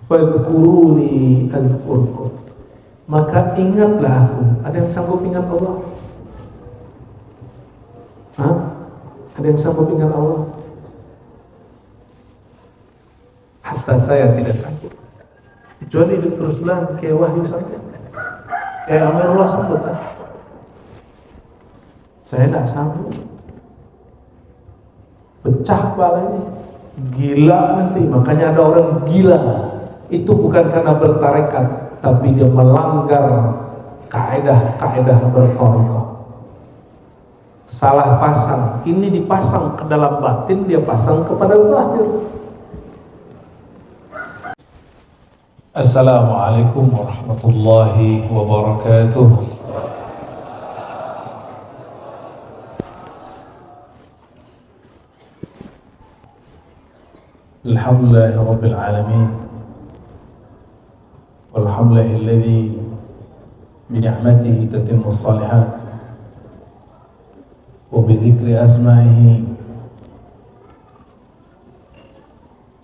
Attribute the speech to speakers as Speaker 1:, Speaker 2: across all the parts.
Speaker 1: Fadhkuruni azkurkum, maka ingatlah aku. Ada yang sanggup ingat Allah? Hah? Ada yang sanggup ingat Allah? Hatta saya tidak sanggup, kecuali Dr. Ruslan kayak Wahyu saja, kayak Amirullah sanggup kan? Saya tidak sanggup. Pecah kepalanya, gila nanti. Makanya ada orang gila itu bukan karena bertarekat, tapi dia melanggar kaidah-kaidah bertarekat. Salah pasang, ini dipasang ke dalam batin, dia pasang kepada zahir. Assalamualaikum warahmatullahi wabarakatuh. Alhamdulillahi rabbil alamin, walhamdulillahilladzi bini'matihi tatimmu shalihat wa bidzikri asma'ihi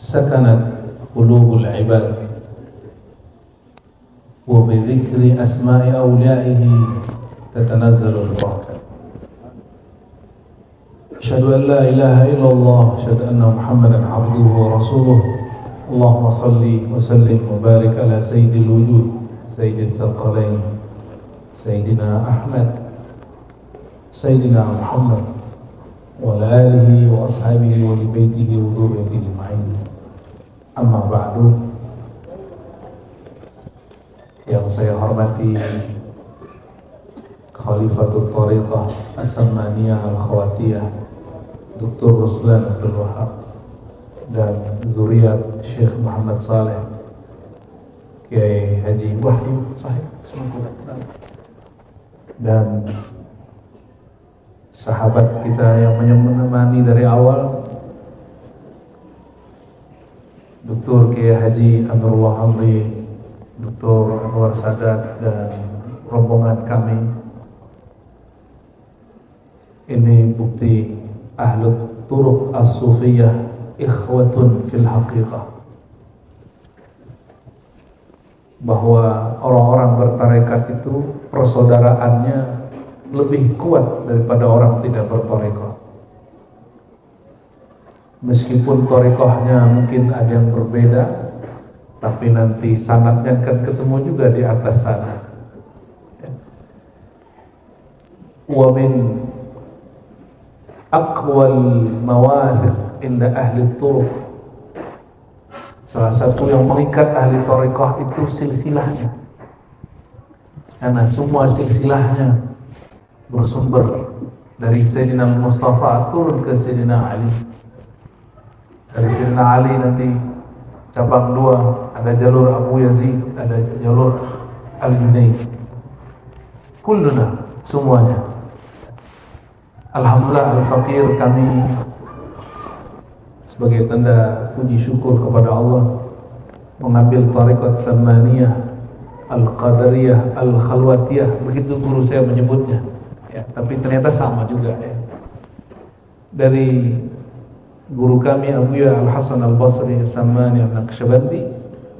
Speaker 1: sakanat qulubul ibad wa bidzikri asma'i awliya'ihi tatanazzalu al-barakat. Asyhadu an la ilaha illallah, asyhadu anna Muhammadan abduhu wa rasuluh. Allahumma salli wa sallim wa barik ala sayyidil wujud, sayyidil thaqalain, sayyidina Ahmad, sayyidina Muhammad wa ala alihi wa ashabihi wa li baitihi wa dhurriyyatihi ajma'in. Amma ba'du. Yang saya hormati Khalifatul Thariqah As-Sammaniyah Al-Khawatiyah Dr. Ruslan Abdul Wahab dan zuriat Syekh Muhammad Saleh, Kiai Haji Wahyu Sahib, dan sahabat kita yang menemani dari awal, Dr. Kiai Haji Amrullah Amri, Dr. Anwar Sadat, dan rombongan kami. Ini bukti Ahlul Turuq As-Sufiyah ikhwatun fil haqiqah, bahwa orang-orang bertarekat itu persaudaraannya lebih kuat daripada orang tidak bertarekat. Meskipun tarekahnya mungkin ada yang berbeda, tapi nanti sanadnya akan ketemu juga di atas sana. Wa min aqwal mawathiq inda ahli turuq, salah satu yang mengikat ahli tarekah itu silsilahnya, karena semua silsilahnya bersumber dari Sayyidina Mustafa turun ke Sayyidina Ali. Dari Sayyidina Ali nanti cabang dua, ada jalur Abu Yazid, ada jalur Al-Junaid. Kulluna, semuanya. Alhamdulillah al-fakir, kami sebagai tanda puji syukur kepada Allah mengambil tariqat Sammaniyah Al-Qadariyah Al-Khalwatiyah, begitu guru saya menyebutnya ya, tapi ternyata sama juga ya. Dari guru kami Abuya Al-Hasan Al-Basri As-Sammani Al-Naqsyabandi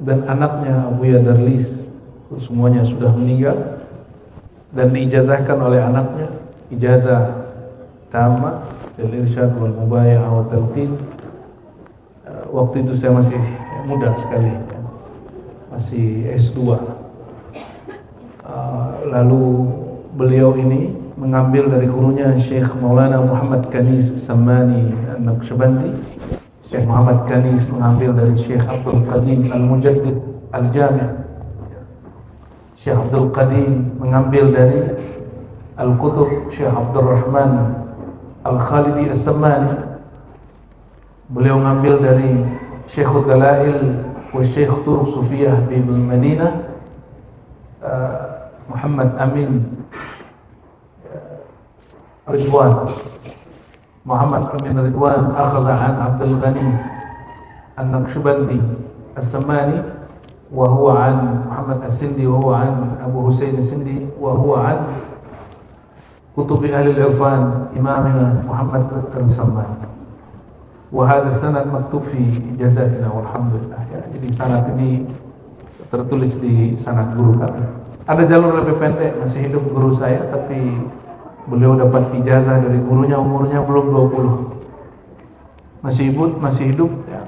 Speaker 1: dan anaknya Abuya Darlis, semuanya sudah meninggal dan diijazahkan oleh anaknya ijazah tamah dan irsyad wal mubaya'ah wa talqin. Waktu itu saya masih muda sekali ya, masih S2. Lalu beliau ini mengambil dari gurunya Syekh Maulana Muhammad Kanis Sammani An-Naqsyabandi. Syekh Muhammad Kanis mengambil dari Syekh Abdul Qadim Al-Mujaddid Al-Jami'. Syekh Abdul Qadim mengambil dari Al-Qutub Syekh Abdul Rahman Al-Khalidi As-Sammani. Beliau mengambil dari Syekhul Dalail wa Syekh Turuq Sufiyah di Madinah, Muhammad Amin Ridwan. Muhammad Amin Ridwan akhadha an Abdul Ghani An-Naqsyabandi As-Sammani wa huwa an Muhammad As-Sindi wa huwa an Abu Husain As-Sindi wa huwa an Kutubi Ahli Al-Irfan Imamina Muhammad Al-Sammani. wa hadha sanad maktub fi ijazatina walhamdulillah. Ya, jadi sanad ini tertulis di sanad guru kami. Ada jalur lebih pendek, masih hidup guru saya, tapi beliau dapat ijazah dari gurunya umurnya belum 20. Masih hidup ya.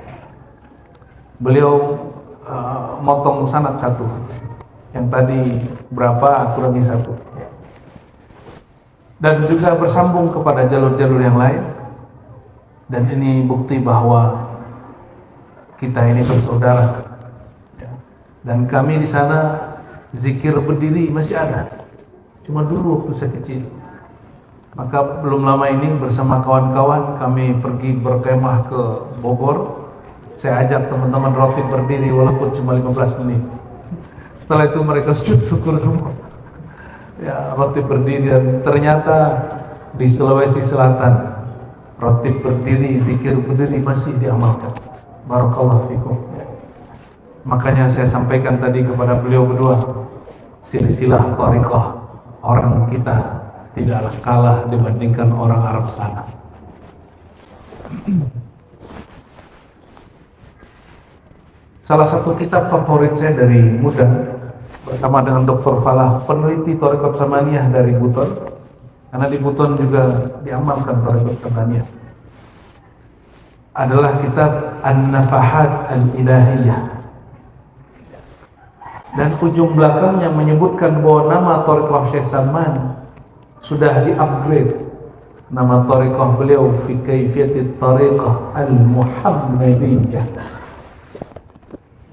Speaker 1: Beliau motong sanad satu. Yang tadi berapa kurangi satu. Dan juga bersambung kepada jalur-jalur yang lain. Dan ini bukti bahwa kita ini bersaudara. Dan kami di sana zikir berdiri masih ada. Cuma dulu waktu saya kecil. Maka belum lama ini bersama kawan-kawan kami pergi berkemah ke Bogor. Saya ajak teman-teman rotib berdiri walaupun cuma 15 menit. Setelah itu mereka syukur semua. Ya, rotib berdiri, dan ternyata di Sulawesi Selatan rotib berdiri, zikir berdiri masih diamalkan. Barakallahu fikum. Makanya saya sampaikan tadi kepada beliau berdua, silsilah thariqah orang kita tidaklah kalah dibandingkan orang Arab sana. Salah satu kitab favorit saya dari muda bersama dengan Dr. Falah, peneliti thariqat Samaniyah dari Buton, karena di Buton juga diamalkan thariqat Samaniyah, adalah kitab An-Nafahat Al-Ilahiyah. Dan ujung belakangnya menyebutkan bahwa nama thariqah Syekh Salman sudah di-upgrade. Nama thariqah beliau fi kaifiyatit thariqah Al-Muhammadiyah.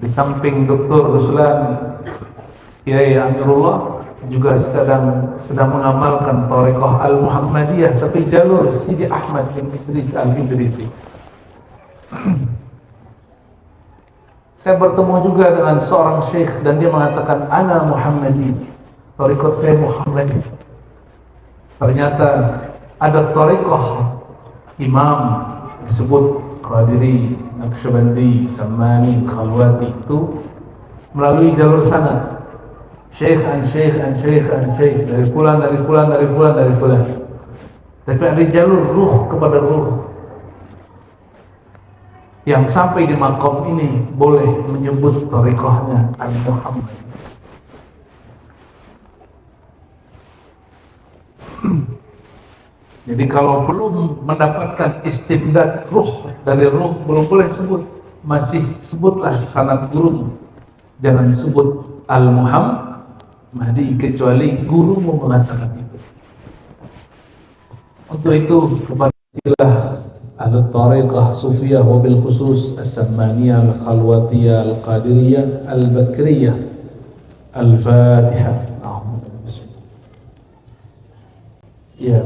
Speaker 1: Di samping Dr. Ruslan Kiai Amirullah juga sedang mengamalkan thariqah Al-Muhammadiyah, tapi jalur Sidi Ahmad bin Idris Al-Idrisi. Saya bertemu juga dengan seorang syekh dan dia mengatakan ana Muhammadi, thariqat saya Muhammadi. Ternyata ada thariqah imam disebut Qadiri, Naqsyabandi, Samani, Khalwati, itu melalui jalur sanad. Syekh an syekh an syekh an syekh, dari fulan. Tapi ada jalur ruh kepada ruh. Yang sampai di makom ini boleh menyebut thariqahnya Al-Muhammad. Jadi kalau belum mendapatkan istimdad ruh dari ruh, belum boleh sebut. Masih sebutlah sanad guru. Jangan sebut Al-Muhammadi kecuali gurumu mengatakan itu. Untuk itu kepada istilah Al-Tariqah Sufiyah wabil khusus As-Samaniyah, Al-Khalwatiyah, Al-Qadiriyah, Al-Bakriyah, Al-Fatihah. Ya.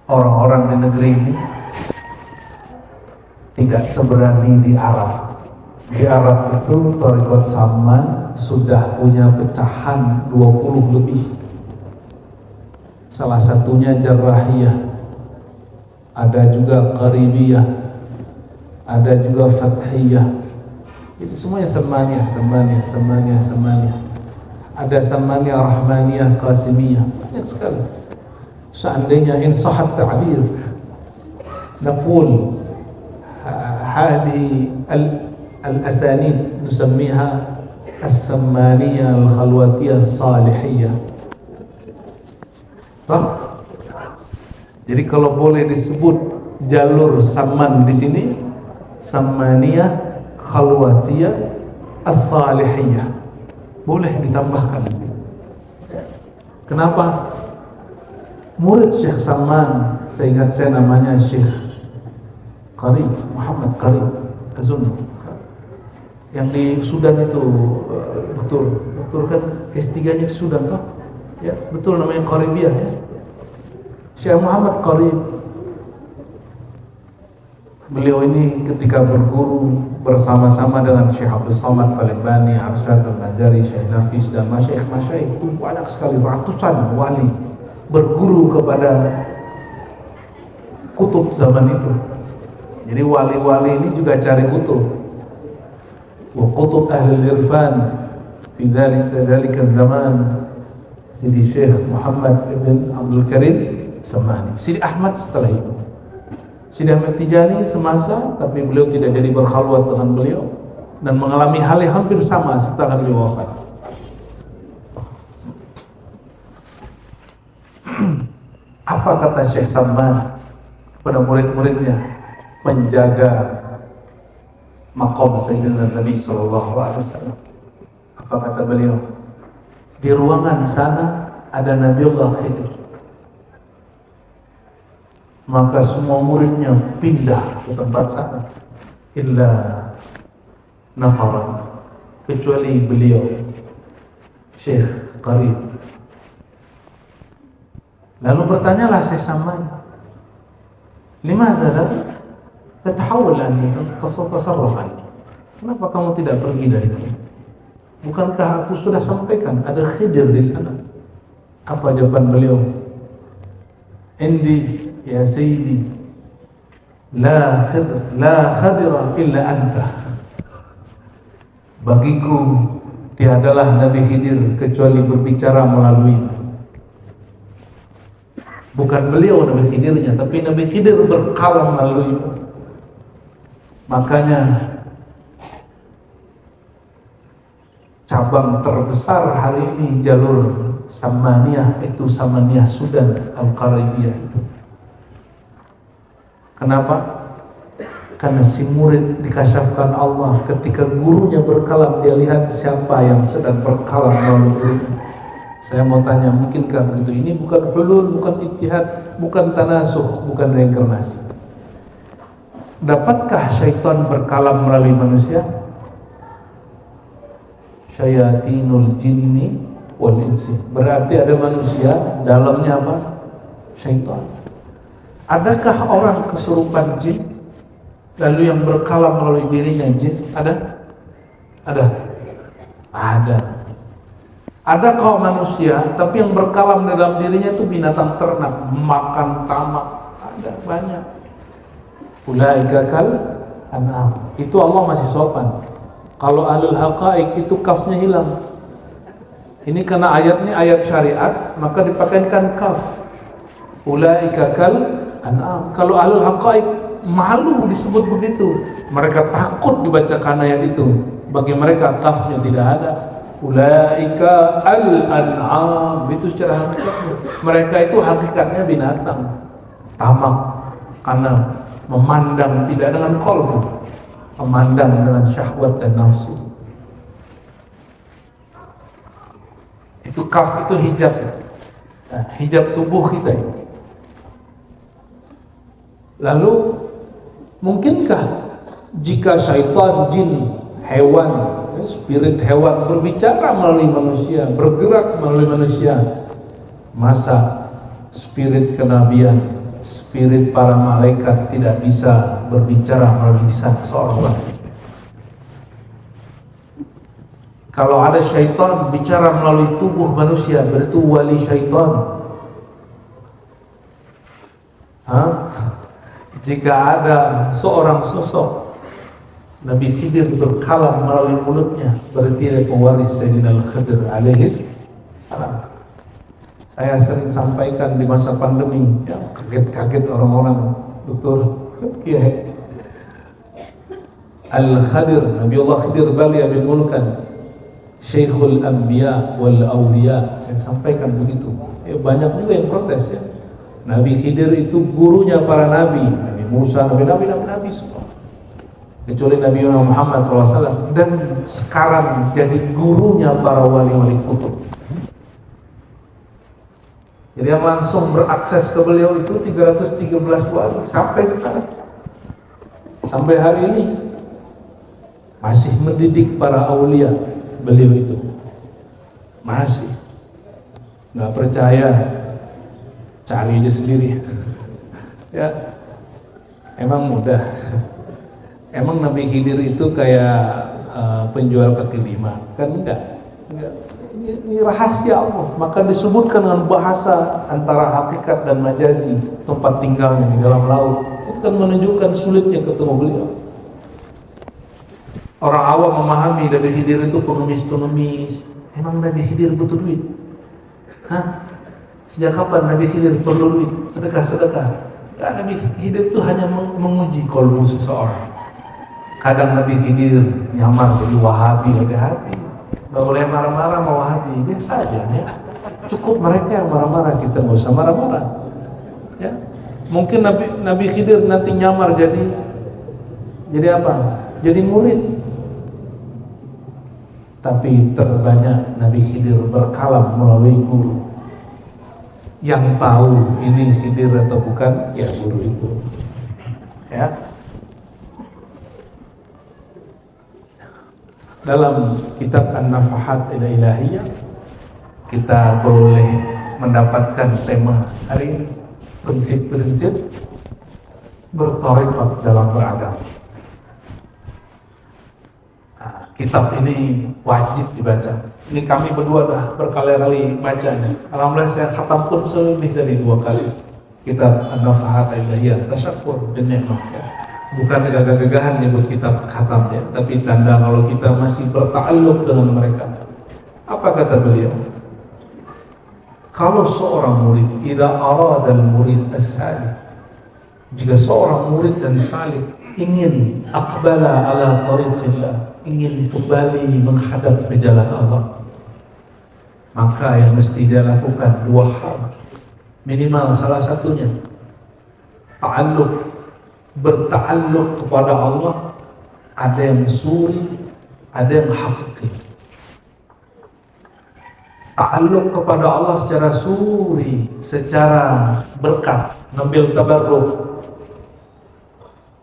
Speaker 1: Orang-orang di negeri ini tidak seberani di Arab. Di Arab itu thariqat Saman sudah punya pecahan 20 lebih. Salah satunya Jarrahiyah, ada juga Qaribiyah, ada juga Fathiyah. Itu semuanya Samaniyah. Ada Samaniyah Rahmaniyah, Qasimiyah, banyak sekali. Seandainya in sahat ta'bir naqul هذه الأسانيد نسميها السمانية الخلوتية الصالحية. Jadi kalau boleh disebut jalur Saman di sini, Samaniyah Khalwatiyah As-Salihiyah, boleh ditambahkan. Kenapa? Murid Syekh Saman, seingat saya namanya Syekh Qarib, Muhammad Qarib Azun, yang di Sudan itu, betul kan S3-nya di Sudan toh? Ya, betul namanya Qaribiyah ya. Syekh Muhammad Qarib, beliau ini ketika berguru bersama-sama dengan Syekh Abdul Samad Falibani, Arsyad Al-Najari, Syekh Nafis dan masyaikh itu banyak sekali, ratusan wali berguru kepada kutub zaman itu. Jadi wali-wali ini juga cari kutub. wa qutub ahli irfan fi dzalika zaman, Sidi Syekh Muhammad ibn Abdul Karim Samani. Sidi Ahmad setelah itu, Sidi Ahmad Tijani semasa, tapi beliau tidak jadi berkhalwat dengan beliau dan mengalami hal yang hampir sama setelah beliau wafat. Apa kata Syekh Samman pada murid-muridnya menjaga maqam Sayyidina Nabi sallallahu alaihi wasallam? Apa kata beliau? Di ruangan sana ada Nabiullah Khidir. Maka semua muridnya pindah ke tempat sana. Illa nafaran, kecuali beliau, Syekh Qarib. Lalu bertanyalah Syekh Samman, limaza la tatahawwal anni tasarruf anni? Kenapa kamu tidak pergi dari sini? Bukankah aku sudah sampaikan ada Khidir di sana? Apa jawaban beliau? Indi ya Sayyidi la khadira illa anta. Bagiku tiadalah Nabi Khidir kecuali berbicara melalui. Bukan beliau Nabi Khidirnya, tapi Nabi Khidir berkalam melalui. Makanya cabang terbesar hari ini jalur Samaniyah itu Samaniyah Sudan Al-Qaribiyah itu. Kenapa? Karena si murid dikasyafkan Allah ketika gurunya berkalam, dia lihat siapa yang sedang berkalam melalui gurunya. Saya mau tanya, mungkinkah begitu? Ini bukan hulul, bukan ittihad, bukan tanasuh, bukan reinkarnasi. Dapatkah syaitan berkalam melalui manusia? Syayatinul jinni wal insi. Berarti ada manusia, dalamnya apa? Syaitan. Adakah orang kesurupan jin lalu yang berkalam melalui dirinya jin? Ada? Ada. Ada kaum manusia tapi yang berkalam dalam dirinya itu binatang ternak, makan tamak. Ada banyak. Ulaika kal an'am. Itu Allah masih sopan. Kalau ahlul haqaiq itu kafnya hilang. Ini karena ayat ini ayat syariat, maka dipakaikan kaf. Ulaika kal an'am. Kalau ahlul haqaiq malu disebut begitu. Mereka takut dibacakan ayat itu. Bagi mereka kafnya tidak ada. Ulaika al-an'am. Itu secara hakikatnya. Mereka itu hakikatnya binatang, tamak, karena memandang tidak dengan qalbu, memandang dengan syahwat dan nafsu. Itu kaf, itu hijab. Nah, hijab tubuh kita. Lalu mungkinkah jika syaitan, jin, hewan, spirit hewan berbicara melalui manusia, bergerak melalui manusia, masa spirit kenabian, spirit para malaikat tidak bisa berbicara melalui lisan seorang? Kalau ada syaitan bicara melalui tubuh manusia, berarti wali syaitan. Jika ada seorang sosok Nabi Khidir berkalam melalui mulutnya, berarti dia pewaris Sayyidina Khidir alaihi salam. Saya sering sampaikan di masa pandemi, ya, kaget-kaget orang-orang, Dr. Kiai Al-Khadir, Nabiullah Khidir Bali Abi Mulkan, Syekhul Anbiya wal Awliya. Saya sampaikan begitu. Banyak juga yang protes ya. Nabi Khidir itu gurunya para nabi, Nabi Musa, nabi semua. Kecuali Nabi Muhammad SAW, dan sekarang jadi gurunya para wali-wali kutub. Jadi yang langsung berakses ke beliau itu 313 wali sampai sekarang, sampai hari ini masih mendidik para aulia. Beliau itu masih. Nggak percaya, cari aja sendiri. Ya, emang mudah. Emang Nabi Khidir itu kayak penjual kaki lima? Kan enggak. Ini rahasia Allah. Maka disebutkan dengan bahasa antara hakikat dan majazi, tempat tinggalnya di dalam laut. Itu kan menunjukkan sulitnya ketemu beliau. Orang awam memahami Nabi Khidir itu pengemis-pengemis. Emang Nabi Khidir butuh duit? Hah? Sejak kapan Nabi Khidir perlu duit? Sedekah-sedekah? Ya, Nabi Khidir itu hanya menguji kolbu seseorang. Kadang Nabi Khidir nyamar jadi Wahabi, hati-hati. Gak boleh marah-marah sama Wahabi, biasa aja ya. Cukup mereka yang marah-marah, kita nggak usah marah-marah. Ya, mungkin Nabi Khidir nanti nyamar jadi apa? Jadi murid. Tapi terbanyak Nabi Khidir berkalam melalui guru. Yang tahu ini Khidir atau bukan, ya guru itu. Ya. Dalam kitab An-Nafahat Ilahiyah kita boleh mendapatkan tema hari ini, prinsip-prinsip bertarekat dalam beragama. Nah, kitab ini wajib dibaca. Ini kami berdua dah berkali-kali bacanya. Alhamdulillah saya khatam pun lebih dari 2 kali. Kitab An-Nafahat Ilahiyah, tasyakur dan nikmat. Bukan gagah-gagahan nyebut kitab khatamnya, tapi tanda kalau kita masih berta'alluq dengan mereka. Apa kata beliau? Kalau seorang murid, idza arada al-murid as-salik, jika seorang murid dan salik ingin aqbala ala tariqillah, ingin kembali menghadap ke jalan Allah, maka yang mesti dia lakukan 2 hal. Minimal salah satunya ta'alluq, berta'alluq kepada Allah. Ada yang suri, ada yang hakiki. Ta'alluq kepada Allah secara suri, secara berkat, mengambil tabarruk,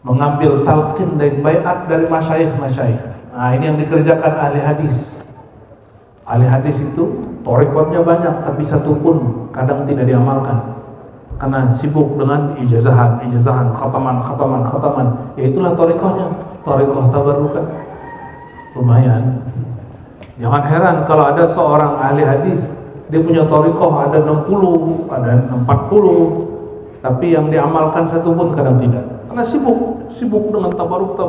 Speaker 1: mengambil talqin dan baiat dari masyayikh-masyayikh. Nah, ini yang dikerjakan ahli hadis. Ahli hadis itu thariqatnya banyak, tapi satu pun kadang tidak diamalkan. Karena sibuk dengan ijazahan, khataman. Ya itulah thariqahnya, thariqah tabarrukan. Lumayan. Jangan heran kalau ada seorang ahli hadis, dia punya thariqah ada 60, ada 40, tapi yang diamalkan satu pun kadang tidak. Karena sibuk dengan tabarruk.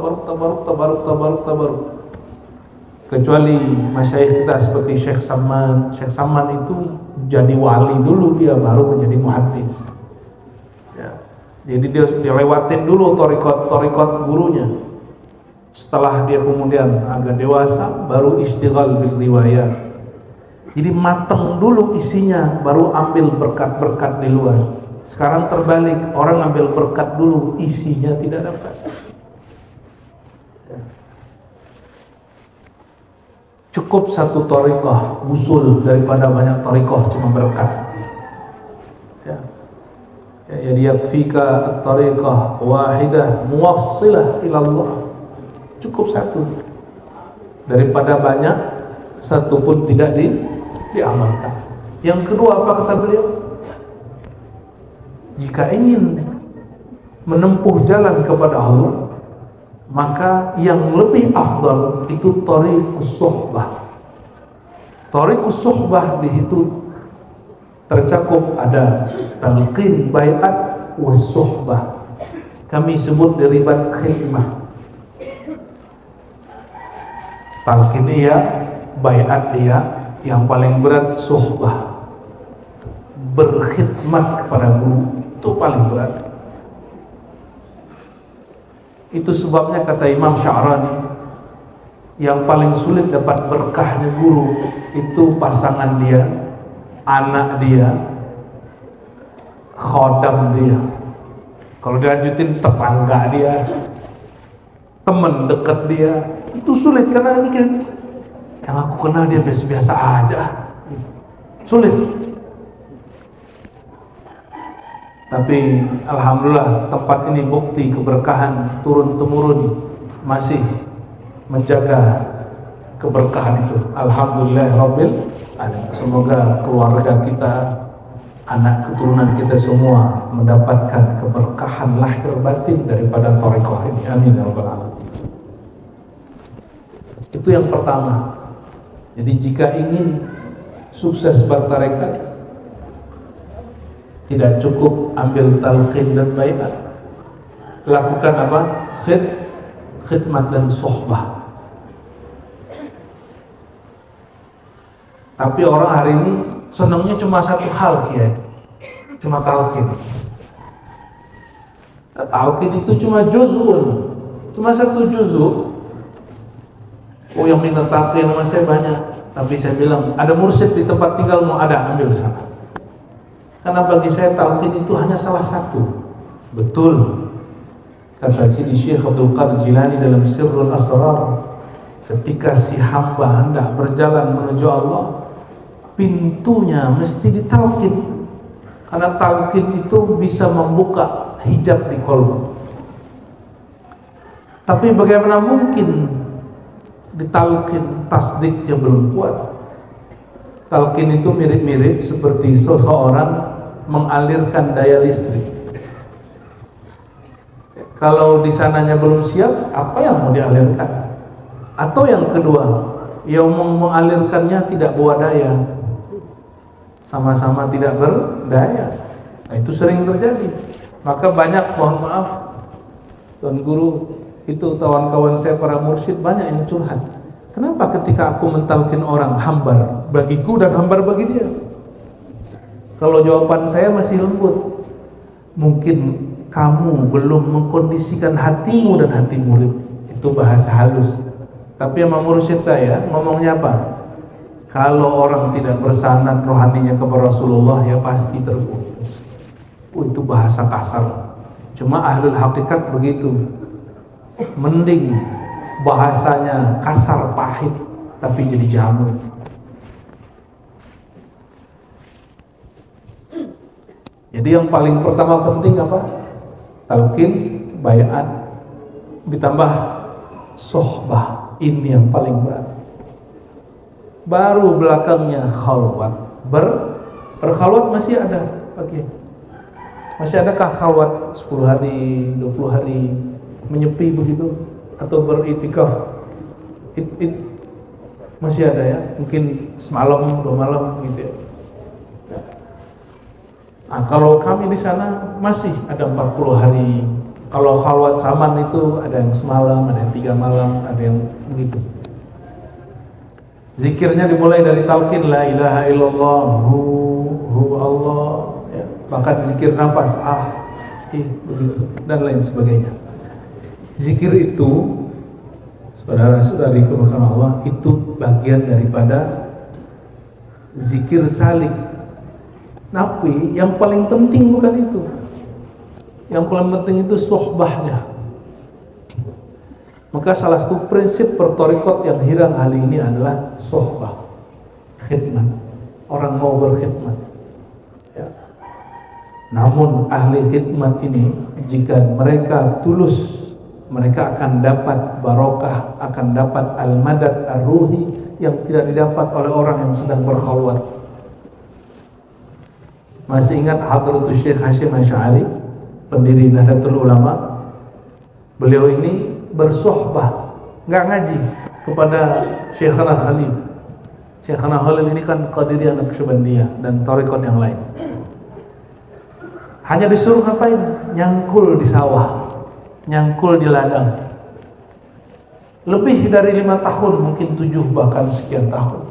Speaker 1: Kecuali masyayikh kita seperti Syekh Saman. Syekh Saman itu jadi wali dulu, dia baru menjadi muhaddits. Ya. Jadi dia lewatin dulu thariqat gurunya. Setelah dia kemudian agak dewasa, baru istighal bil riwayat. Jadi mateng dulu isinya, baru ambil berkat-berkat di luar. Sekarang terbalik, orang ambil berkat dulu, isinya tidak dapat. Cukup satu thariqah usul daripada banyak thariqah cuma berkat. Ya. Jadi yakfika at-thariqah wahidah muwassilah ila Allah. Cukup satu. Daripada banyak, satu pun tidak diamalkan. Yang kedua, apa kata beliau? Jika ingin menempuh jalan kepada Allah, maka yang lebih afdal itu thariqus suhbah. Thariqus suhbah di situ tercakup ada talqin, baiat, was suhbah. Kami sebut derivat khidmah. Talqin dia, baiat dia, yang paling berat suhbah. Berkhidmat kepada guru itu paling berat. Itu sebabnya kata Imam Sya'rani, yang paling sulit dapat berkahnya guru itu pasangan dia, anak dia, khodam dia. Kalau dilanjutin tetangga dia, teman dekat dia, itu sulit karena mikir yang aku kenal dia biasa-biasa aja, sulit. Tapi alhamdulillah tempat ini bukti keberkahan turun-temurun masih menjaga keberkahan itu. Alhamdulillah rabbil alamin. Semoga keluarga kita, anak keturunan kita semua mendapatkan keberkahan lahir batin daripada thariqah ini. Amin ya rabbal alamin. Itu yang pertama. Jadi jika ingin sukses bertarekat, tidak cukup ambil talqin dan baiat. Lakukan apa? Khidmat dan suhbah. Tapi orang hari ini senangnya cuma satu hal, Kiai, cuma talqin. Talqin itu cuma juz'un, cuma satu juz'u. Oh, yang minta talqin sama saya banyak, tapi saya bilang ada mursyid di tempat tinggal, mau ada, ambil sana. Karena bagi saya talqin itu hanya salah satu. Betul kata Sidi Syekh Abdul Qadir Jilani dalam Sirrul Asrar, ketika si hamba hendak berjalan menuju Allah, pintunya mesti ditalqin, karena talqin itu bisa membuka hijab di qalb. Tapi bagaimana mungkin ditalqin, tasdiknya belum kuat. Talqin itu mirip-mirip seperti seseorang mengalirkan daya listrik. Kalau di sananya belum siap, apa yang mau dialirkan? Atau yang kedua, yang mengalirkannya tidak bawa daya, sama-sama tidak berdaya. Nah, itu sering terjadi. Maka banyak, mohon maaf Tuan Guru, itu kawan-kawan saya para mursyid banyak yang curhat. Kenapa ketika aku mentalkin orang hambar bagiku dan hambar bagi dia? Kalau jawaban saya masih lembut, mungkin kamu belum mengkondisikan hatimu dan hati murid. Itu bahasa halus. Tapi sama mursyid saya ngomongnya apa? Kalau orang tidak bersanad rohaninya kepada Rasulullah, ya pasti terputus. Itu bahasa kasar. Cuma ahlul hakikat begitu. Mending bahasanya kasar pahit tapi jadi jamu. Jadi yang paling pertama penting apa? Talqin, bayat, ditambah sohbah. Ini yang paling berat. Baru belakangnya khalwat. Berkhalwat masih ada. Oke. Masih adakah khalwat 10 hari, 20 hari menyepi begitu, atau beritikaf? Masih ada ya, mungkin semalam, 2 malam gitu ya. Nah, kalau kami di sana masih ada 40 hari. Kalau khalwat zaman itu ada yang semalam, ada yang 3 malam, ada yang begitu. Zikirnya dimulai dari talqin la ilaha illallah hu Allah ya. Bahkan zikir nafas begitu dan lain sebagainya. Zikir itu, saudara-saudari kemuliaan Allah, itu bagian daripada zikir salik. Tapi yang paling penting bukan itu. Yang paling penting itu sohbahnya. Maka salah satu prinsip bertorikot yang hilang hari ini adalah sohbah, khidmat. Orang mau berkhidmat ya. Namun ahli khidmat ini, jika mereka tulus, mereka akan dapat barokah, akan dapat al-madad ar-ruhi yang tidak didapat oleh orang yang sedang berkhalwat. Masih ingat Hadratus Syekh Hashim Asy'ari, pendiri Nahdlatul Ulama? Beliau ini bersohbah, nggak ngaji, kepada Syekhana Khalil. Syekhana Khalil ini kan Qadiriyah Naqsyabandiyah dan thariqat yang lain. Hanya disuruh ngapain? Nyangkul di sawah, nyangkul di ladang. Lebih dari 5 tahun, mungkin 7 bahkan sekian tahun.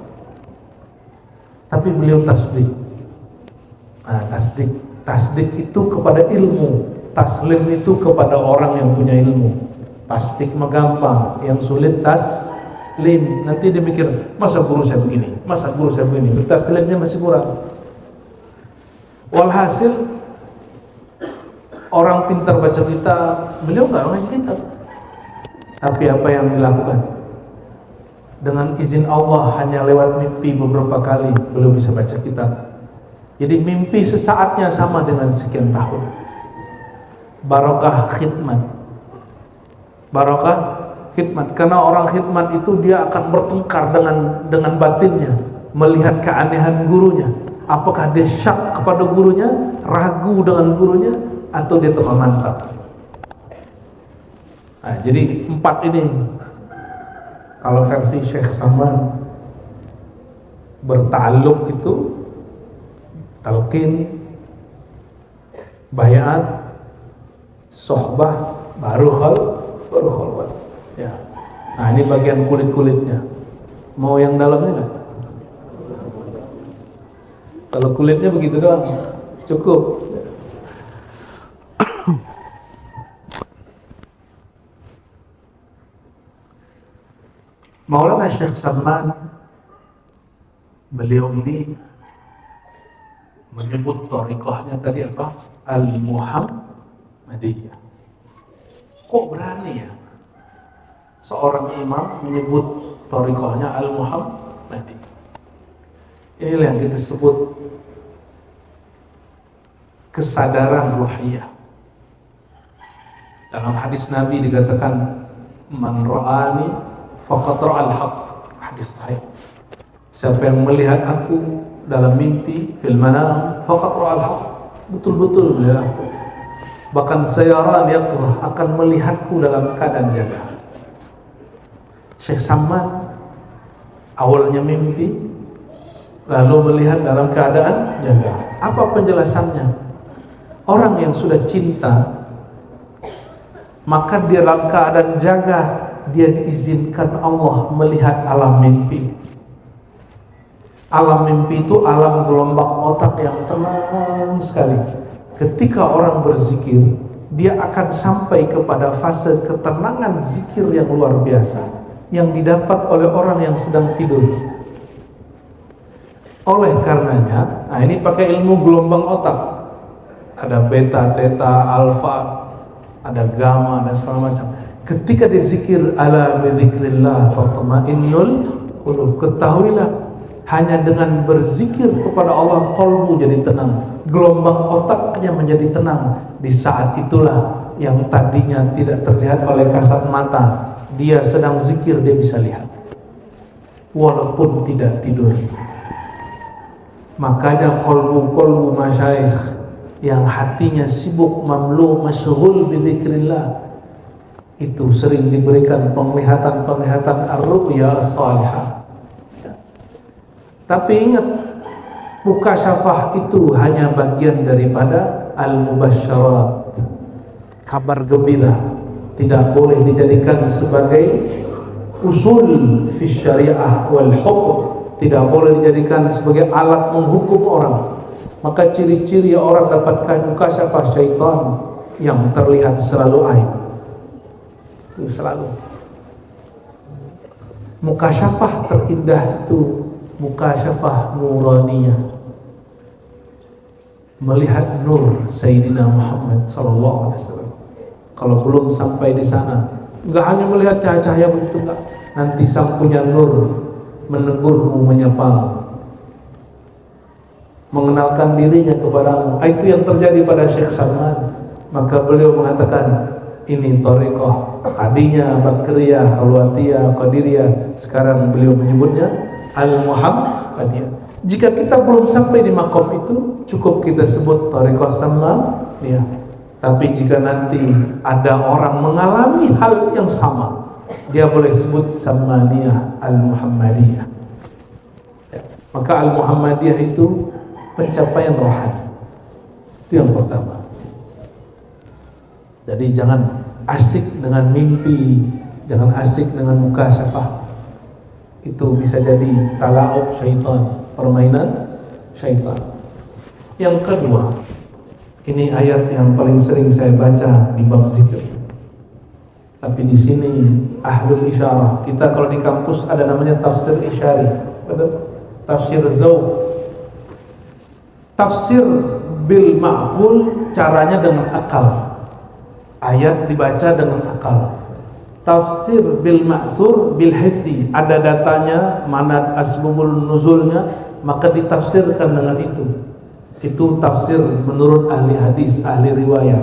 Speaker 1: Tapi beliau tasdik. Nah, tasdik itu kepada ilmu, taslim itu kepada orang yang punya ilmu. Tasdik mah gampang, yang sulit taslim. Nanti dia mikir, masa guru saya begini, masa guru saya begini, taslimnya masih kurang. Walhasil orang pintar baca kitab, beliau nggak baca kitab. Tapi apa yang dilakukan? Dengan izin Allah, hanya lewat mimpi beberapa kali beliau bisa baca kitab. Jadi mimpi sesaatnya sama dengan sekian tahun. Barokah khidmat. Barokah khidmat. Karena orang khidmat itu dia akan bertengkar dengan batinnya, melihat keanehan gurunya. Apakah dia syak kepada gurunya, ragu dengan gurunya, atau dia tambah mantap. Nah, jadi 4 ini. Kalau versi Syekh Saman, bertaluk itu talqin, bayat, sohbah, baru khalwat. Ya. Nah, ini bagian kulit-kulitnya. Mau yang dalamnya nggak? Kalau kulitnya begitu doang, cukup. Maulana Syekh Salman, beliau ini menyebut thariqahnya tadi apa? Al-Muhammadiyah. Kok berani ya seorang imam menyebut thariqahnya Al-Muhammadiyah? Inilah yang kita sebut kesadaran ruhiyah. Dalam hadis Nabi dikatakan, man ra'ani faqad ra'al haqq. Hadis sahih. Siapa yang melihat aku dalam mimpi, fil manam, faqad ra'al haqq. Betul-betul melihat aku. Bahkan sayaran yaqzah, akan melihatku dalam keadaan jaga. Syekh Salman awalnya mimpi, lalu melihat dalam keadaan jaga. Apa penjelasannya? Orang yang sudah cinta, maka dia dalam keadaan jaga, dia diizinkan Allah melihat alam mimpi. Alam mimpi itu alam gelombang otak yang tenang sekali. Ketika orang berzikir, dia akan sampai kepada fase ketenangan zikir yang luar biasa yang didapat oleh orang yang sedang tidur. Oleh karenanya, nah ini pakai ilmu gelombang otak. Ada beta, theta, alfa, ada gamma, dan segala macam. Ketika dizikir ala bidzikrillah tatma'innul qulub, ketahuilah hanya dengan berzikir kepada Allah qalbu jadi tenang, gelombang otaknya menjadi tenang. Di saat itulah yang tadinya tidak terlihat oleh kasat mata, dia sedang zikir, dia bisa lihat walaupun tidak tidur. Makanya qalbu masyayikh yang hatinya sibuk, mamlu, masyghul bidzikrillah, itu sering diberikan penglihatan ar-ru'ya as-salihah. Tapi ingat, mukasyafah itu hanya bagian daripada al-mubasyarat, kabar gembira. Tidak boleh dijadikan sebagai usul fi syariah wal hukum, tidak boleh dijadikan sebagai alat menghukum orang. Maka ciri-ciri orang dapatkan mukasyafah syaitan yang terlihat selalu aib. Itu selalu. Mukasyafah terindah itu mukasyafah nuraniyah. Melihat nur Sayyidina Muhammad sallallahu alaihi wasallam. Kalau belum sampai di sana, enggak hanya melihat cahaya-cahaya begitu, enggak. Nanti sang punya nur menegurmu, menyapamu, mengenalkan dirinya kepadamu. Itu yang terjadi pada Syekh Salman. Maka beliau mengatakan, ini thariqah tadinya Bakriyah, Khalwatiyah, Qadiriyah, sekarang beliau menyebutnya Al-Muhammadiyah. Jika kita belum sampai di makom itu, cukup kita sebut thariqah Salmaniyah. Tapi jika nanti ada orang mengalami hal yang sama, dia boleh sebut Salmaniyah Al-Muhammadiyah. Ya. Maka Al-Muhammadiyah itu pencapaian rohani. Itu yang pertama. Jadi jangan asik dengan mimpi, jangan asik dengan mukasyafah. Itu bisa jadi tala'ub syaitan, permainan syaitan. Yang kedua, ini ayat yang paling sering saya baca di bab zikir. Tapi di sini ahlul isyarah. Kita kalau di kampus ada namanya tafsir isyari, betul? Tafsir dzauq. Tafsir bil ma'qul, caranya dengan akal. Ayat dibaca dengan akal. Tafsir bil ma'thur bil hissi, ada datanya, mana asbabul nuzulnya, maka ditafsirkan dengan itu. Itu tafsir menurut ahli hadis, ahli riwayat.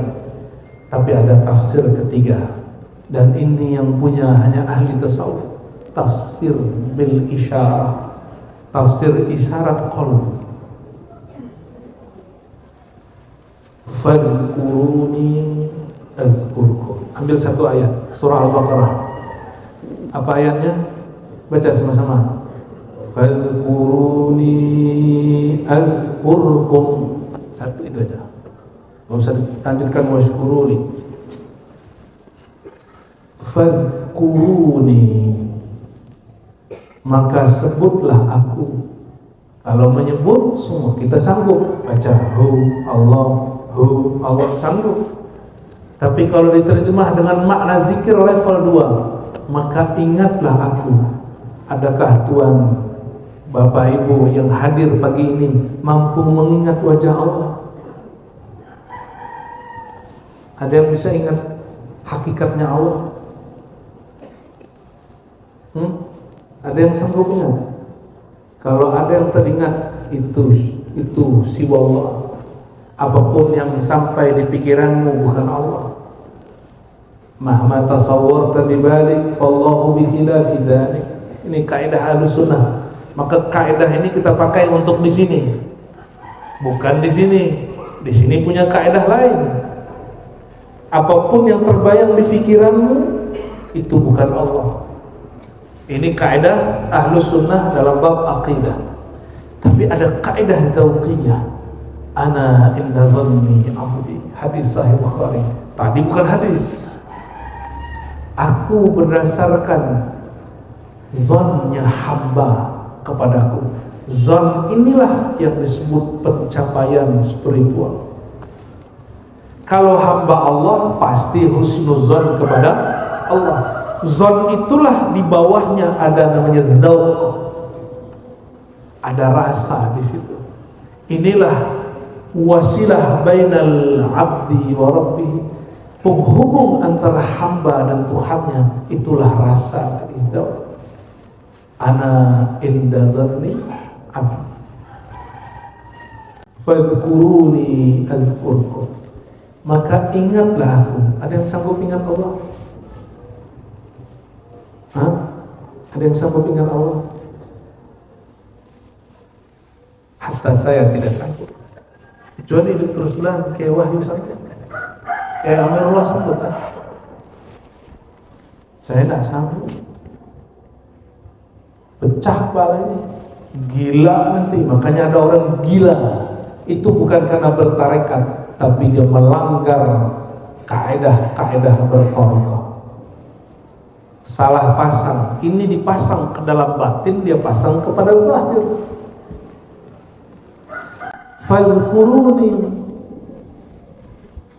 Speaker 1: Tapi ada tafsir ketiga, dan ini yang punya hanya ahli tasawuf. Tafsir bil isyarah, tafsir isyarat qalb. Fadhkuruni azkurkum. Ambil satu ayat, surah Al-Baqarah. Apa ayatnya? Baca sama-sama. Fadhkuruni azkurkum. Satu itu aja. Enggak usah dilanjutkan washkuruni. Fadhkuruni, maka sebutlah aku. Kalau menyebut semua kita sanggup baca hu Allah sanggup. Tapi kalau diterjemah dengan makna zikir level 2, maka ingatlah aku. Adakah Tuhan, Bapak Ibu yang hadir pagi ini mampu mengingat wajah Allah? Ada yang bisa ingat hakikatnya Allah? Ada yang sanggup ingat? Kalau ada yang teringat, itu siwa Allah. Apapun yang sampai di pikiranmu bukan Allah. Mahma tasawwarta bibalik fallahu bi khilafi dzalik. Ini kaidah Ahlussunnah. Maka kaidah ini kita pakai untuk di sini. Bukan di sini. Di sini punya kaidah lain. Apapun yang terbayang di pikiranmu itu bukan Allah. Ini kaidah Ahlussunnah dalam bab akidah. Tapi ada kaidah dzauqiyah. Ana inda zanni abdi. Hadis sahih Bukhari. Tadi bukan hadis. Aku berdasarkan zannya hamba kepadaku. Zan inilah yang disebut pencapaian spiritual. Kalau hamba Allah pasti husnuzan kepada Allah. Zan itulah di bawahnya ada namanya dzauq. Ada rasa di situ. Inilah wasilah bainal abdi wa rabbih, penghubung antara hamba dan Tuhannya, itulah rasa itu. Ana inda zanni abdi fadhkuruni azkurkum, maka ingatlah aku. Ada yang sanggup ingat Allah? Ada yang sanggup ingat Allah? Hatta saya tidak sanggup. Kecuali hidup teruslah kayak Wahyu saja, kayak Amirullah sanggup kan? Saya tidak sanggup. Pecah kepala ini, gila nanti. Makanya ada orang gila. Itu bukan karena bertarekat, tapi dia melanggar kaedah-kaedah bertarekat. Salah pasang. Ini dipasang ke dalam batin, dia pasang kepada zahir.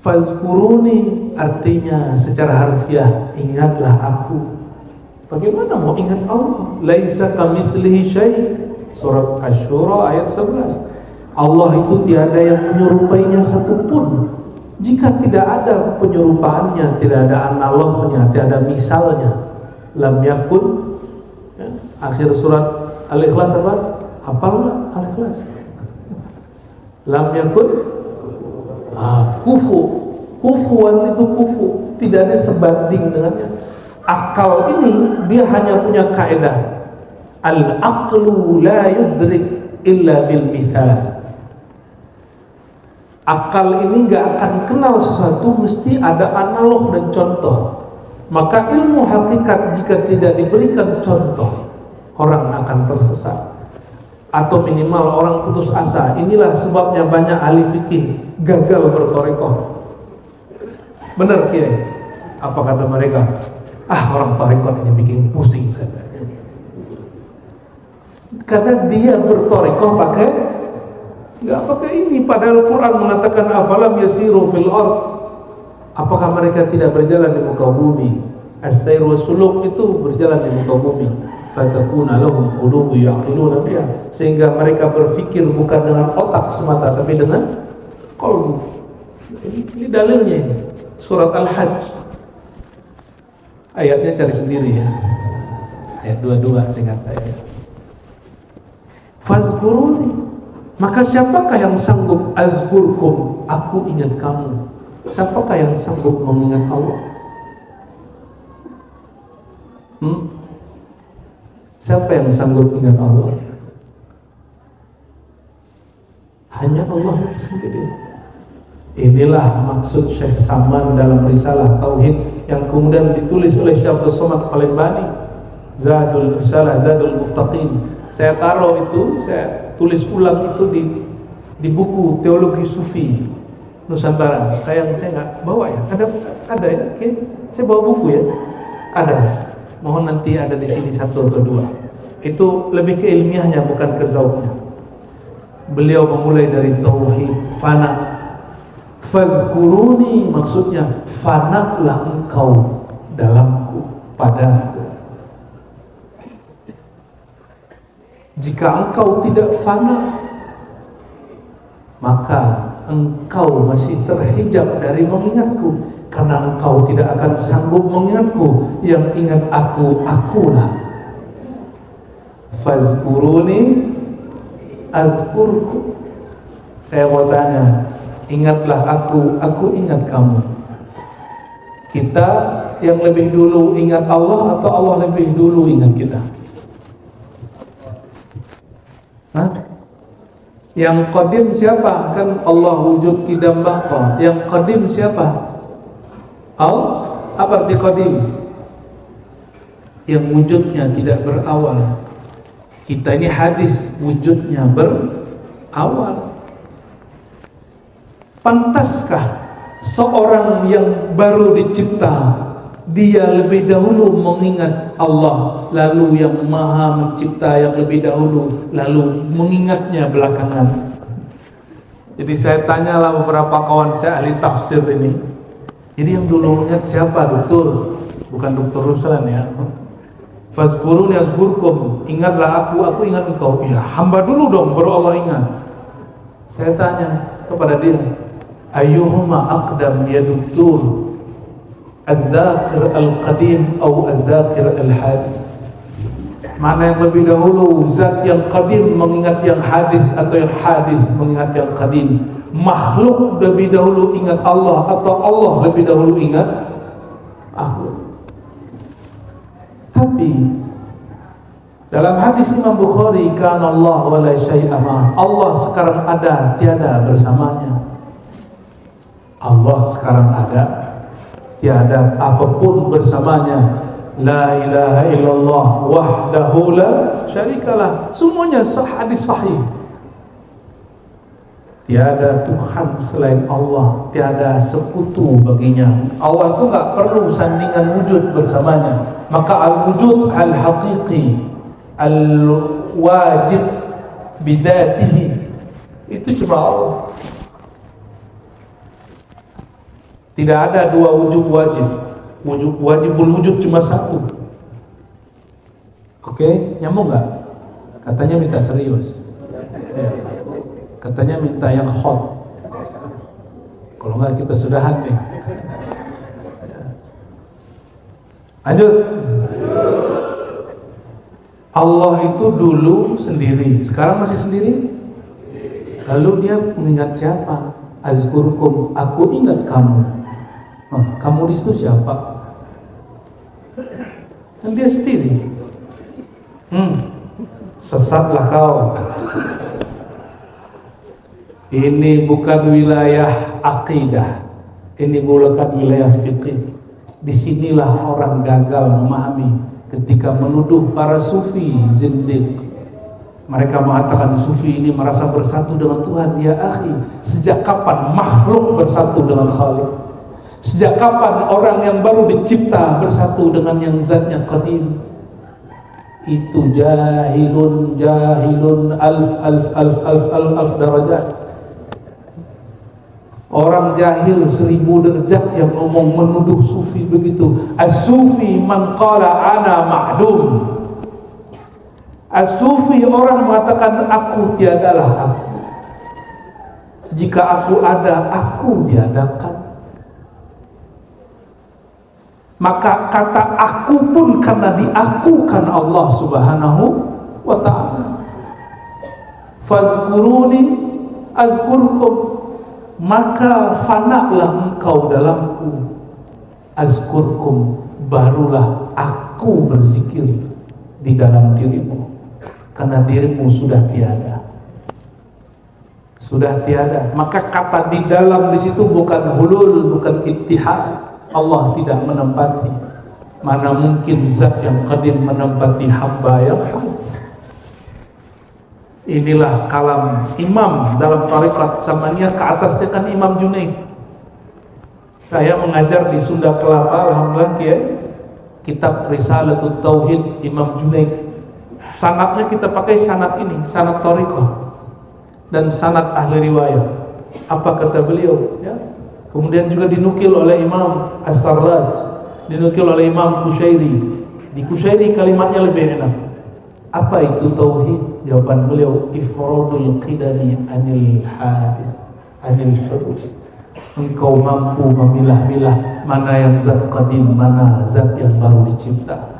Speaker 1: Fazkuruni artinya secara harfiah ingatlah aku. Bagaimana mau ingat Allah? Laisa kamitslihi syai'. Surat Asy-Syura ayat 11. Allah itu tiada yang menyerupainya satupun. Jika tidak ada penyerupaannya, tidak ada analognya, tidak ada misalnya. Lam yakun. Akhir surat Al-Ikhlas apa? Hafal enggak Al-Ikhlas? Lam yakun kufuan itu kufu, tidak ada sebanding dengannya. Akal ini dia hanya punya kaidah al-aqlu la yudrik illa bil mithal. Akal ini gak akan kenal sesuatu mesti ada analog dan contoh. Maka ilmu hakikat jika tidak diberikan contoh, orang akan tersesat. Atau minimal orang putus asa. Inilah sebabnya banyak ahli fikih gagal bertarekat. Benar kira? Apa kata mereka? Orang tarekat ini bikin pusing saja. Karena dia bertarekat nggak pakai ini. Padahal Quran mengatakan afalam yasiru fil ard. Apakah mereka tidak berjalan di muka bumi? As-sayr wa suluk itu berjalan di muka bumi. Fatakuna lahum qulubu ya'qiluna biha, sehingga mereka berfikir bukan dengan otak semata tapi dengan qalbu. Ini dalilnya ini. Surat Al-Hajj. Ayatnya cari sendiri ya. Ayat 22 singkat ayat. Fazkuruni, maka siapakah yang sanggup azkurkum, aku ingat kamu. Siapakah yang sanggup mengingat Allah? Siapa yang sanggup ingat Allah? Hanya Allah itu sendiri. Inilah maksud Syekh Saman dalam risalah Tauhid yang kemudian ditulis oleh Syekh Abdul Somad Palembani, Zadul Risalah Zadul Muttaqin. Saya taruh itu, saya tulis ulang itu di buku Teologi Sufi Nusantara. Saya nggak bawa ya. Ada ya? Okay. Saya bawa buku ya. Ada. Mohon nanti ada di sini satu atau dua. Itu lebih ke ilmiahnya bukan ke zauknya. Beliau memulai dari tauhid, fana. Fazkuruni maksudnya fanalah engkau dalamku, padaku. Jika engkau tidak fana, maka engkau masih terhijab dari mengingatku, karena engkau tidak akan sanggup mengingatku. Yang ingat aku, akulah. Fazkuruni azkurku. Saya mau tanya, ingatlah aku ingat kamu. Kita yang lebih dulu ingat Allah atau Allah lebih dulu ingat kita? Hah? Yang qadim siapa? Kan Allah wujud qidam baqa. Yang qadim siapa? Allah. Apa arti qadim? Yang wujudnya tidak berawal. Kita ini hadis, wujudnya berawal. Pantaskah seorang yang baru dicipta, dia lebih dahulu mengingat Allah, lalu yang maha mencipta yang lebih dahulu, lalu mengingatnya belakangan? Jadi saya tanyalah beberapa kawan saya ahli tafsir ini, jadi yang dulu mengingat siapa? Dokter, bukan Dokter Ruslan ya. Fazkuruni azkurkum, ingatlah aku ingat engkau. Ya hamba dulu dong, baru Allah ingat. Saya tanya kepada dia, ayyuhuma aqdam ya dokter, az-zakir al-qadim atau az-zakir al-hadis? Mana yang lebih dahulu, zat yang qadim mengingat yang hadis atau yang hadis mengingat yang qadim? Makhluk lebih dahulu ingat Allah atau Allah lebih dahulu ingat makhluk? Tapi dalam hadis Imam Bukhari, kana Allah wa la syai'a ma, Allah sekarang ada, tiada bersamanya. Allah sekarang ada, tiada apapun bersamanya. La ilaha illallah wahdahu la syarikalah. Semuanya hadis sahih. Tiada Tuhan selain Allah, tiada sekutu baginya. Allah itu enggak perlu sandingan wujud bersamanya. Maka al-wujud al-haqiqi al-wajib bidatihi itu cuma Allah. Tidak ada dua wujud wajib. Wajibul wujud cuma satu. Oke, nyambung nggak? Katanya minta serius. Ya. Katanya minta yang hot. Kalau nggak kita sudahan nih. Lanjut. Allah itu dulu sendiri, sekarang masih sendiri. Lalu dia mengingat siapa? Azkurkum, aku ingat kamu. Kamu di situ siapa? Kan dia sendiri. Sesatlah kau. Ini bukan wilayah akidah, ini bukan wilayah fikih. Disinilah orang gagal memahami ketika menuduh para sufi zindiq. Mereka mengatakan sufi ini merasa bersatu dengan Tuhan. Ya akhi, sejak kapan makhluk bersatu dengan Khalik? Sejak kapan orang yang baru dicipta bersatu dengan yang zatnya qadim? Itu jahilun alf darajat. Orang jahil 1000 derajat yang ngomong menuduh sufi begitu. As-sufi man qala ana ma'dum. As-sufi orang mengatakan aku tiadalah aku. Jika aku ada, aku diadakan. Maka kata aku pun karena diakukan Allah Subhanahu wa ta'ala. Fazkuruni azkurkum, maka fanaklah engkau dalamku. Azkurkum, barulah aku berzikir di dalam dirimu, karena dirimu sudah tiada. Sudah tiada. Maka kata di dalam di situ bukan hulul, bukan ittihad. Allah tidak menempati. Mana mungkin zat yang qadim menempati hamba yang hadis. Inilah kalam imam dalam tariqat Samaniyah, ke atasnya kan Imam Junaid. Saya mengajar di Sunda Kelapa, alhamdulillah ya, kitab Risalatut Tauhid Imam Junaid. Sanadnya kita pakai sanad ini, sanad tariqah. dan sanad ahli riwayat. Apa kata beliau? Ya. Kemudian juga dinukil oleh Imam As-Sarraj, dinukil oleh Imam Qushairi. Di Qushairi kalimatnya lebih enak. Apa itu tauhid? Jawaban beliau, ifradul qidami anil hadis, anil hudus. Engkau mampu memilah-milah mana yang zat qadim, mana zat yang baru dicipta.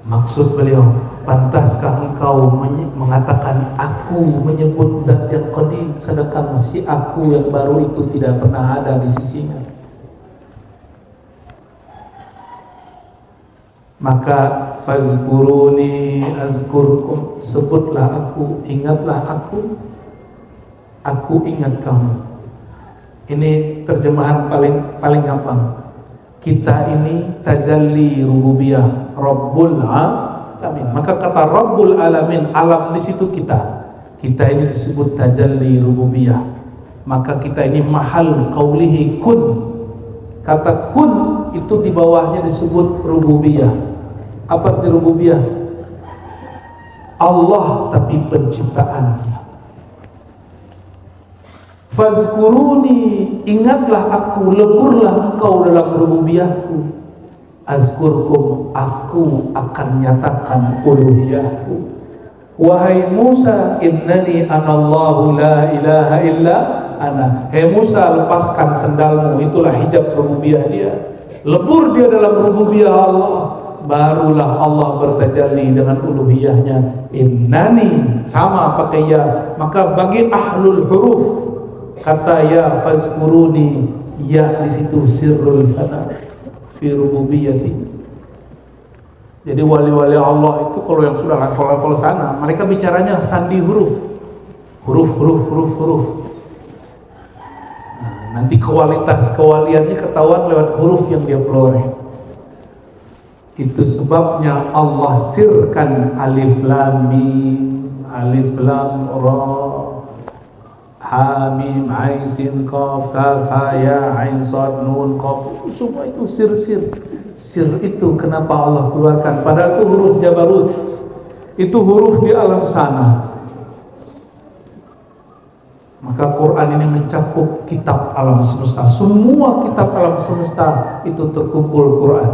Speaker 1: Maksud beliau, pantaskah engkau mengatakan aku menyebut zat yang qadim, sedangkan si aku yang baru itu tidak pernah ada di sisinya? Maka fazkuruni azkurkum, sebutlah aku, ingatlah aku ingat kamu. Ini terjemahan paling gampang. Kita ini tajalli rububiyah, Rabbul Alamin. Maka kata Rabbul Alamin, alam di situ kita. Kita ini disebut tajalli rububiyah. Maka kita ini mahal qaulihi kun. Kata kun itu di bawahnya disebut rububiyah. Apa arti rububiyah? Allah tapi penciptaannya. Fazkuruni, ingatlah aku, leburlah engkau dalam rububiyahku. Azkurkum, aku akan nyatakan uluhiyahku. Wahai Musa, innani anallahu la ilaha illa ana. Hai Musa, lepaskan sendalmu, itulah hijab rububiyah dia. Lebur dia dalam rububiyah Allah, barulah Allah bertajalli dengan uluhiyahnya. Innani, sama pakai ya. Maka bagi ahlul huruf, kata ya fazkuruni, ya di situ sirrul fana fi rububiyyati. Jadi wali-wali Allah itu kalau yang sudah level-level sana, mereka bicaranya sandi huruf. Nah, nanti kualitas kewaliannya ketahuan lewat huruf yang dia peroleh. Itu sebabnya Allah sirkan alif lam mim, alif lam ra, ha mim ain sin qaf kaf ha ya ain sad nun qaf. Semua itu sir-sir. Sir itu kenapa Allah keluarkan? Padahal itu huruf Jabarut, itu huruf di alam sana. Maka Quran ini mencakup kitab alam semesta. Semua kitab alam semesta itu terkumpul Quran.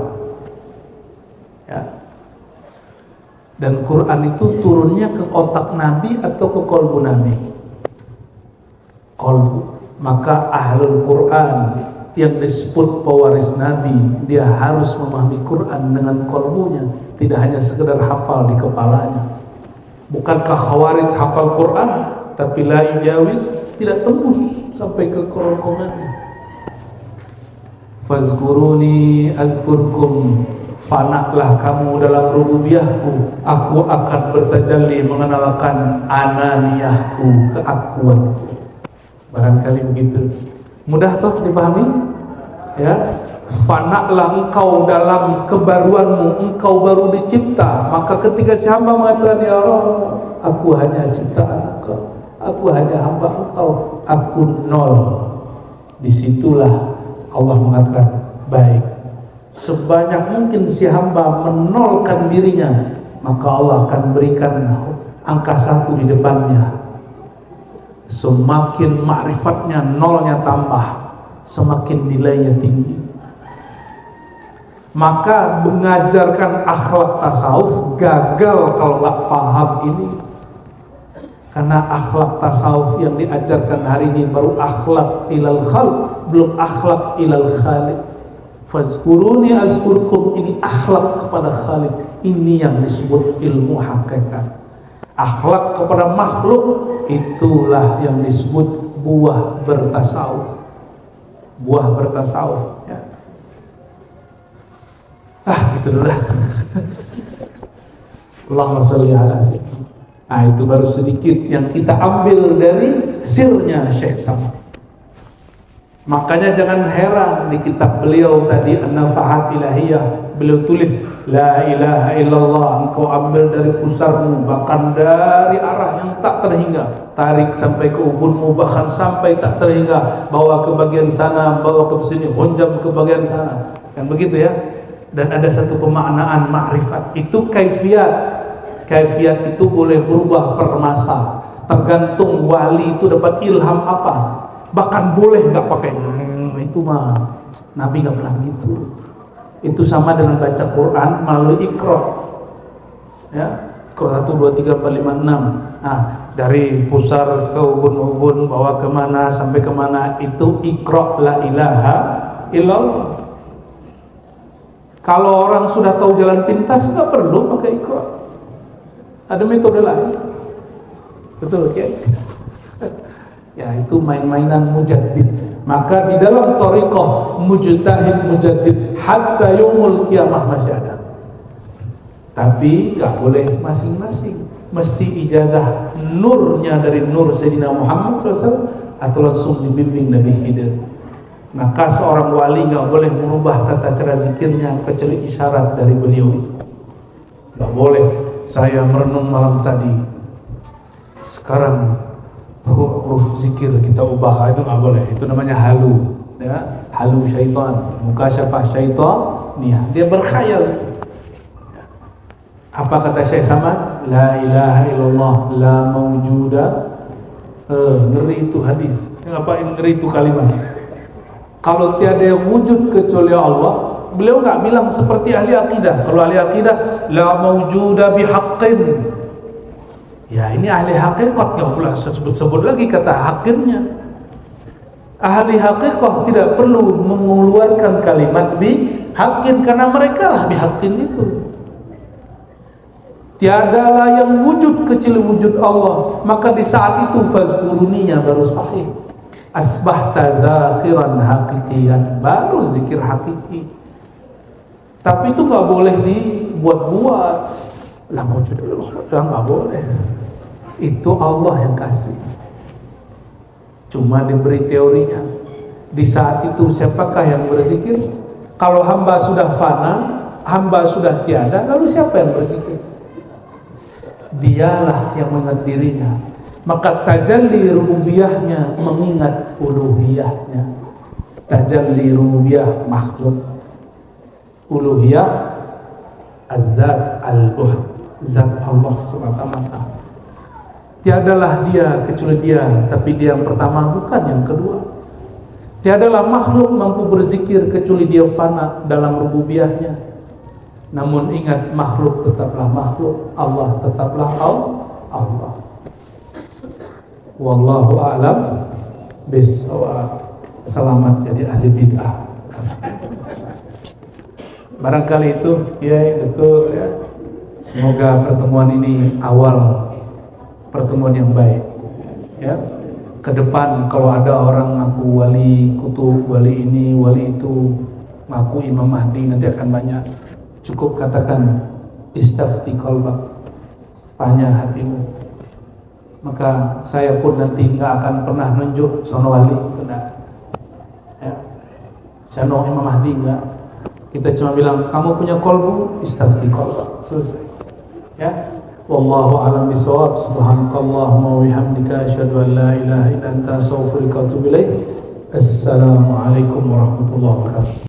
Speaker 1: Ya. Dan Quran itu turunnya ke otak Nabi atau ke kolbu Nabi? Kolbu. Maka ahlul Quran yang disebut pewaris Nabi, dia harus memahami Quran dengan kolbunya, tidak hanya sekedar hafal di kepalanya. Bukankah Khawarij hafal Quran tapi la yujawiz, tidak tembus sampai ke kerongkongannya. Fazkuruni azkurkum, fanaklah kamu dalam rububiyahku, aku akan bertajalli mengenalkan ananiyahku, keakuanku. Barangkali begitu. Mudah toh dipahami? Ya. Fanaklah engkau dalam kebaruanmu, engkau baru dicipta. Maka ketika si hamba mengatakan ya Allah, aku hanya ciptaan engkau, aku hanya hamba engkau, aku nol. Disitulah Allah mengatakan baik. Sebanyak mungkin si hamba menolkan dirinya, maka Allah akan berikan angka 1 di depannya. Semakin ma'rifatnya nolnya tambah, semakin nilainya tinggi. Maka mengajarkan akhlak tasawuf gagal kalau nggak paham ini. Karena akhlak tasawuf yang diajarkan hari ini baru akhlak ilal khalq, belum akhlak ilal khaliq. Fazkuruni azkurkum, ini akhlak kepada Khaliq. Ini yang disebut ilmu hakikat. Akhlak kepada makhluk, itulah yang disebut buah bertasawuf. Buah bertasawuf, ya. Gitu dulu lah. Allahumma sholli ala sayyidina. Itu baru sedikit yang kita ambil dari sirnya Syekh Samad. Makanya jangan heran di kitab beliau tadi An-Nafahat Ilahiyah, beliau tulis la ilaha illallah, engkau ambil dari pusarmu, bahkan dari arah yang tak terhingga, tarik sampai ke ubunmu, bahkan sampai tak terhingga, bawa ke bagian sana, bawa ke sini, honjam ke bagian sana, kan begitu ya. Dan ada satu pemaknaan ma'rifat, itu kaifiat. Kaifiat itu boleh berubah per masa. tergantung wali itu dapat ilham apa. Bahkan boleh nggak pakai itu mah Nabi nggak pernah gitu. Itu sama dengan baca Quran melalui Iqra. Ya, Iqra 1, 2, 3, 4, 5, 6. Nah, dari pusar ke ubun-ubun, bawa kemana sampai kemana, itu Iqra la ilaha illallah. Kalau orang sudah tahu jalan pintas, nggak perlu pakai Iqra. Ada metode lain. Betul, ya? Ya, itu main-mainan mujaddid. Maka di dalam thariqah mujtahid mujaddid hatta yaumul qiyamah masih ada. Tapi nggak boleh masing-masing. Mesti ijazah nurnya dari nur Sayyidina Muhammad SAW atau langsung dibimbing Nabi Khidir. Maka seorang wali nggak boleh merubah tata cara zikirnya kecuali isyarat dari beliau. Nggak boleh. Saya merenung malam tadi, sekarang huruf zikir kita ubah, itu nggak boleh. Itu namanya halu, ya, halu syaitan, mukasyafah syaitan. Dia berkhayal. Apa kata Syekh Samad? La ilaha illallah la mawjuda. Ngeri itu hadis. Ngapain ngeri itu kalimat? Kalau tiada yang wujud kecuali Allah, beliau nggak bilang seperti ahli akidah. Kalau ahli akidah, la mawjuda bihaqqin. Ya, ini ahli hakikat, nggak pula sebut-sebut lagi kata hakimnya. Ahli hakikat tidak perlu mengeluarkan kalimat bihaqqin karena mereka lah bihaqqin itu. Tiadalah yang wujud kecuali wujud Allah. Maka di saat itu fazkuruniya baru sahih. Asbahta zakiran hakikian, baru zikir hakiki. Tapi itu nggak boleh dibuat-buat. Lah wujud Allah nggak boleh. Itu Allah yang kasih. Cuma diberi teorinya. Di saat itu siapakah yang berzikir? Kalau hamba sudah fana, hamba sudah tiada, lalu siapa yang berzikir? Dialah yang mengingat dirinya. Maka tajalli rububiyahnya mengingat uluhiyahnya. Tajalli rububiyah makhluk, uluhiyah az-zat al-buhd, zat Allah semata-mata. Tiadalah dia kecuali dia, tapi dia yang pertama bukan yang kedua. Tiadalah makhluk mampu berzikir kecuali dia fana dalam rububiyahnya. Namun ingat, makhluk tetaplah makhluk, Allah tetaplah Allah. Wallahu a'lam bishawab. Selamat jadi ahli bid'ah. Barangkali itu ya, betul ya. Semoga pertemuan ini awal pertemuan yang baik. Ya. Ke depan kalau ada orang ngaku wali kutub, wali ini, wali itu, ngaku Imam Mahdi, nanti akan banyak. Cukup katakan istafti qalbak, tanya hatimu. Maka saya pun nanti nggak akan pernah nunjuk sono wali, tidak. Ya. Sono Imam Mahdi enggak. Kita cuma bilang kamu punya qalbu, istafti qalbak, selesai. Ya. Wallahu a'lam bishawab. Subhanakallahumma wa bihamdika asyhadu an la ilaha illa anta astaghfiruka wa atubu ilaik. Assalamualaikum warahmatullahi wabarakatuh.